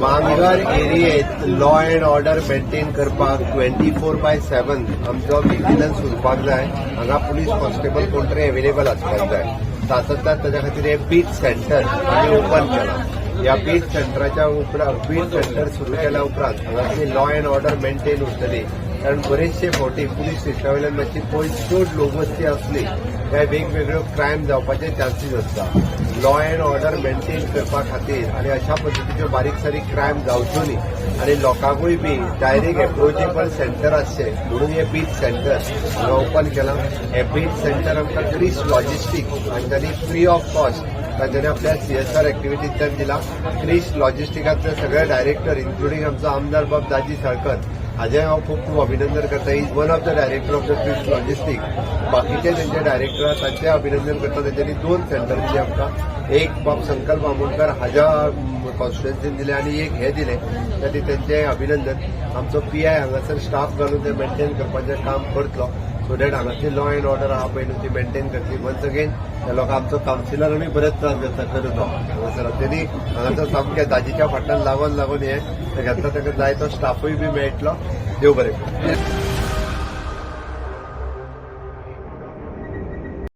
वांगड एरियेत law and order maintain करपाक 24/7 आमचो vigilance उरपाक जाय. हांगा पुलीस कॉन्स्टेबल कोण तरी अवेलेबल आसपाक जाय. तातूंतल्यान ताच्या खातीर हे बीट सेंटर आमी ओपन केला. ह्या बीट सेंटराच्या उपरांत बीट सेंटर सुरू केल्या उपरांत हांगासरली लॉ अँड ऑर्डर मेंटेन उरतली. कारण बरेचशे फावटी पुलीस स्टेशना वयल्यान मातशी पयस चड लोकवस्ती असली काय वेगवेगळ्यो क्रायम जावपाचे चान्सीस आसता. लॉ अँड ऑर्डर मेंटेन करपा खातीर आनी अशा पद्दतीच्यो बारीक सारीक क्रायम जावच्यो न्ही आनी लोकांकूय बी डायरेक्ट एप्रोचेबल सेंटर आसचे म्हणून हे बीट सेंटर हांगा ओपन केलां. हे बीट सेंटर आमकां क्रिश लॉजिस्टीक हांच्यानी फ्री ऑफ कॉस्ट तांच्यानी आपल्या CSR एक्टिव्हिटींतल्यान दिला. क्रिश लॉजिस्टिकांतले सगळे डायरेक्टर इन्क्लुडींग आमचो आमदार बाब दाजी साळकर हाजें हांव खूब खूब अभिनंदन करता. Is one of the director of the Krish logistic. बाकीचे तेंचे डायरेक्टर तांचें अभिनंदन करता. तेंच्यांनी 2 सेंटर दिले आमकां. एक बाब संकल्प आमोणकर हाज्या कॉन्स्टिट्युएन्सीन दिले आनी एक हे दिले. त्यासाठी तेंचें अभिनंदन. आमचो PI हांगासर स्टाफ घालून ते मेंटेन करपाचें काम करतलो सो दॅट हांगाची लॉ अँड ऑर्डर आहा पळय ती मेंटेन करतली. वन्स अगेन त्या लोकांक आमचो कावन्सिलरांनी बरेच त्रास घेता खरो तो हांगासर. तेणी हांगासर सामकें दाजीच्या फाटल्यान लागून हे घेतला. ताका जाय तो स्टाफूय बी मेळटलो. देव बरें.